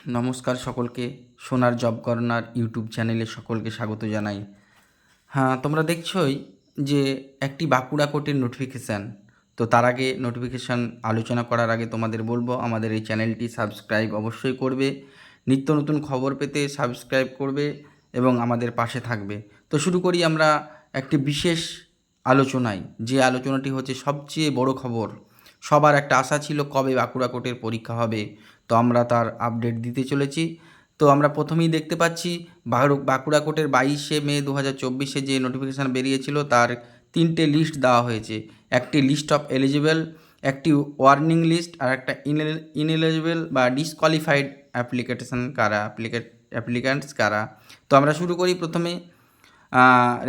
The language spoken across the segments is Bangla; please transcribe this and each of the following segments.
নমস্কার সকলকে। সোনার জব কর্নার ইউটিউব চ্যানেলে সকলকে স্বাগত জানাই। হ্যাঁ, তোমরা দেখছোই যে একটি বাঁকুড়া কোর্টের নোটিফিকেশান। তো তার আগে নোটিফিকেশান আলোচনা করার আগে তোমাদের বলবো আমাদের এই চ্যানেলটি সাবস্ক্রাইব অবশ্যই করবে, নিত্য নতুন খবর পেতে সাবস্ক্রাইব করবে এবং আমাদের পাশে থাকবে। তো শুরু করি আমরা একটি বিশেষ আলোচনায়, যে আলোচনাটি হচ্ছে সবচেয়ে বড় খবর। সবার একটা আশা ছিল কবে বাঁকুড়া কোর্টের পরীক্ষা হবে, তো আমরা তার আপডেট দিতে চলেছি। তো আমরা প্রথমেই দেখতে পাচ্ছি বাঁকুড়া কোর্টের 22শে মে 2024 যে নোটিফিকেশান বেরিয়েছিল তার 3টে লিস্ট দেওয়া হয়েছে। একটি লিস্ট অফ এলিজিবল, একটি ওয়ার্নিং লিস্ট, আর একটা ইনএলিজিবল বা ডিসকোয়ালিফাইড অ্যাপ্লিক্যান্টস কারা। তো আমরা শুরু করি প্রথমে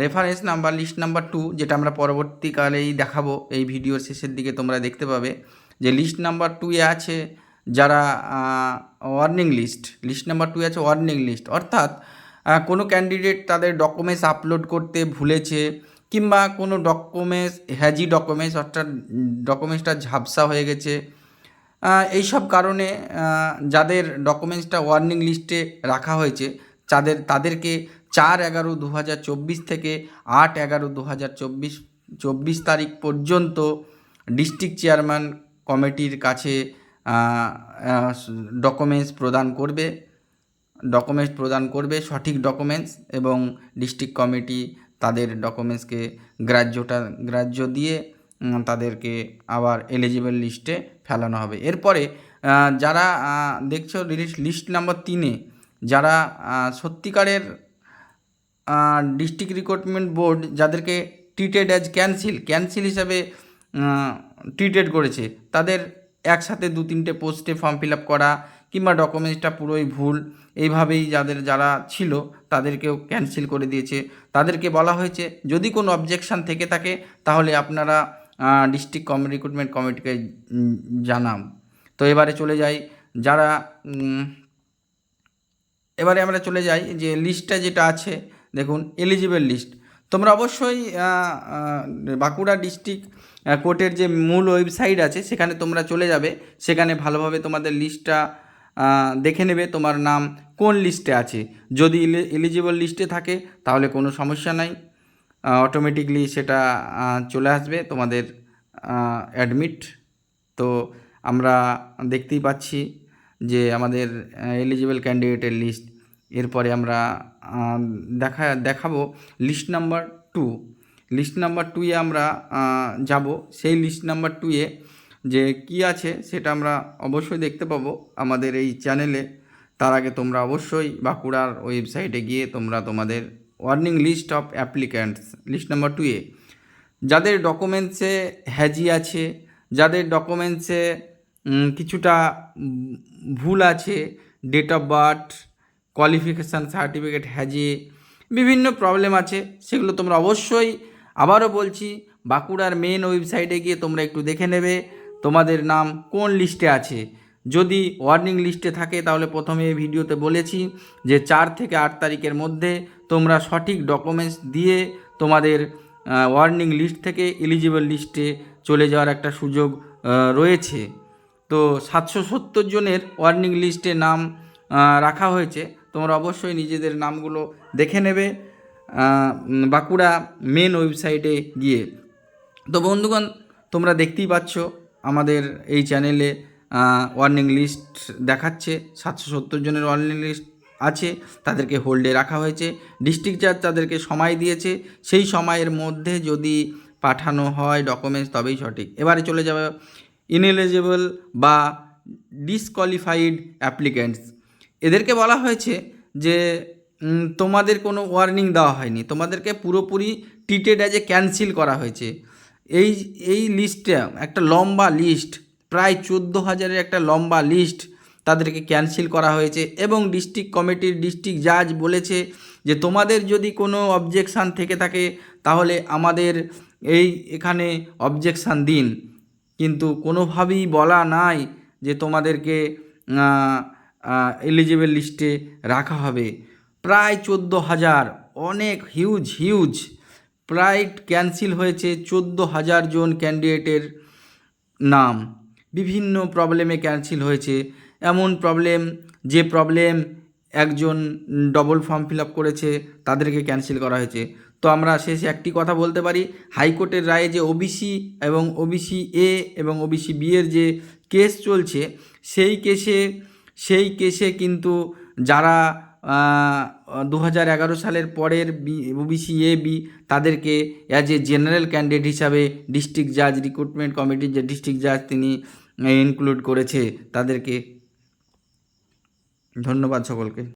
রেফারেন্স নাম্বার লিস্ট নাম্বার 2, যেটা আমরা পরবর্তীকালেই দেখাবো। এই ভিডিওর শেষের দিকে তোমরা দেখতে পাবে যে লিস্ট নাম্বার 2-এ আছে যারা ওয়ার্নিং লিস্ট নাম্বার 2 আছে ওয়ার্নিং লিস্ট, অর্থাৎ কোনো ক্যান্ডিডেট তাদের ডকুমেন্টস আপলোড করতে ভুলেছে, কিংবা কোনো ডকুমেন্টস হ্যাজি ডকুমেন্টস, অর্থাৎ ডকুমেন্টসটা ঝাপসা হয়ে গেছে। এইসব কারণে যাদের ডকুমেন্টসটা ওয়ার্নিং লিস্টে রাখা হয়েছে তাদেরকে 4/11/2024 থেকে 8/11/2024 তারিখ পর্যন্ত ডিস্ট্রিক্ট চেয়ারম্যান কমিটির কাছে ডকুমেন্টস প্রদান করবে সঠিক ডকুমেন্টস, এবং ডিস্ট্রিক্ট কমিটি তাদের ডকুমেন্টসকে গ্রাহ্য দিয়ে তাদেরকে আবার এলিজিবল লিস্টে ফেলানো হবে। এরপরে যারা দেখছো লিস্ট নাম্বার 3-এ যারা সত্যিকারের ডিস্ট্রিক্ট রিক্রুটমেন্ট বোর্ড যাদেরকে ট্রিটেড অ্যাজ ক্যান্সিল হিসাবে ট্রিটেড করেছে, তাদের একসাথে 2-3টে পোস্টে ফর্ম ফিল আপ করা, কিংবা ডকুমেন্টসটা পুরোই ভুল, এইভাবেই যারা ছিল তাদেরকেও ক্যান্সেল করে দিয়েছে। তাদেরকে বলা হয়েছে যদি কোনো অবজেকশান থেকে থাকে তাহলে আপনারা ডিস্ট্রিক্ট রিক্রুটমেন্ট কমিটিকে জানান। তো এবারে আমরা চলে যাই যে লিস্টটা যেটা আছে, দেখুন এলিজিবল লিস্ট। তোমরা অবশ্যই বাঁকুড়া ডিস্ট্রিক্ট কোর্টের যে মূল ওয়েবসাইট আছে সেখানে তোমরা চলে যাবে, সেখানে ভালোভাবে তোমাদের লিস্টটা দেখে নেবে তোমার নাম কোন লিস্টে আছে। যদি এলিজিবল লিস্টে থাকে তাহলে কোনো সমস্যা নাই, অটোমেটিকলি সেটা চলে আসবে তোমাদের অ্যাডমিট। তো আমরা দেখতেই পাচ্ছি যে আমাদের এলিজিবল ক্যান্ডিডেটের লিস্ট। এরপরে আমরা দেখাবো লিস্ট নাম্বার 2-এ আমরা যাব। সেই লিস্ট নাম্বার 2-এ যে কি আছে সেটা আমরা অবশ্যই দেখতে পাবো আমাদের এই চ্যানেলে। তার আগে তোমরা অবশ্যই বাঁকুড়ার ওয়েবসাইটে গিয়ে তোমাদের warning list of applicants list number 2-এ যাদের ডকুমেন্টসে হ্যাজি আছে, যাদের ডকুমেন্টসে কিছুটা ভুল আছে, date of birth, qualification certificate হ্যাজি, বিভিন্ন প্রবলেম আছে, সেগুলো তোমরা অবশ্যই, আবারও বলছি, বাঁকুড়ার মেন ওয়েবসাইটে গিয়ে তোমরা একটু দেখে নেবে তোমাদের নাম কোন লিস্টে আছে। যদি ওয়ার্নিং লিস্টে থাকে তাহলে প্রথমে এই ভিডিওতে বলেছি যে 4 থেকে 8 তারিখের মধ্যে তোমরা সঠিক ডকুমেন্টস দিয়ে তোমাদের ওয়ার্নিং লিস্ট থেকে এলিজিবল লিস্টে চলে যাওয়ার একটা সুযোগ রয়েছে। তো 770 জনের ওয়ার্নিং লিস্টে নাম রাখা হয়েছে, তোমরা অবশ্যই নিজেদের নামগুলো দেখে নেবে বাঁকুড়া মেন ওয়েবসাইটে গিয়ে। তো বন্ধুগণ, তোমরা দেখতেই পাচ্ছ আমাদের এই চ্যানেলে ওয়ার্নিং লিস্ট দেখাচ্ছে। 770 জনের ওয়ার্নিং লিস্ট আছে, তাদেরকে হোল্ডে রাখা হয়েছে। ডিস্ট্রিক্ট জাজ তাদেরকে সময় দিয়েছে, সেই সময়ের মধ্যে যদি পাঠানো হয় ডকুমেন্টস তবেই সঠিক। এবারে চলে যাবে ইনএলিজিবল বা ডিসকোয়ালিফাইড অ্যাপ্লিক্যান্টস। এদেরকে বলা হয়েছে যে তোমাদের কোনো ওয়ার্নিং দেওয়া হয়নি, তোমাদেরকে পুরোপুরি ট্রিটেড অ্যাজ এ ক্যান্সেল করা হয়েছে। এই লিস্টটা একটা লম্বা লিস্ট, প্রায় 14,000-এর একটা লম্বা লিস্ট, তাদেরকে ক্যান্সেল করা হয়েছে। এবং ডিস্ট্রিক্ট কমিটির ডিস্ট্রিক্ট জাজ বলেছে যে তোমাদের যদি কোনো অবজেকশান থেকে থাকে তাহলে আমাদের এখানে অবজেকশান দিন, কিন্তু কোনোভাবেই বলা নাই যে তোমাদেরকে এলিজিবল লিস্টে রাখা হবে। প্রায় 14,000, অনেক হিউজ, প্রায় ক্যান্সেল হয়েছে 14,000 জন ক্যান্ডিডেটের নাম। বিভিন্ন প্রবলেমে ক্যান্সেল হয়েছে। এমন প্রবলেম, যে প্রবলেম একজন ডবল ফর্ম ফিল আপ করেছে তাদেরকে ক্যান্সেল করা হয়েছে। তো আমরা শেষে একটি কথা বলতে পারি, হাইকোর্টের রায়ে যে ওবিসি এবং ওবিসি এ এবং ওবিসি বি এর যে কেস চলছে, সেই কেসে কিন্তু যারা 2011 সালের পরের ওবিসি এ বি তাদেরকে অ্যাজ এ জেনারেল ক্যান্ডিডেট হিসাবে ডিস্ট্রিক্ট জাজ রিক্রুটমেন্ট কমিটির যে ডিস্ট্রিক্ট জাজ তিনি ইনক্লুড করেছে তাদেরকে। ধন্যবাদ সকলকে।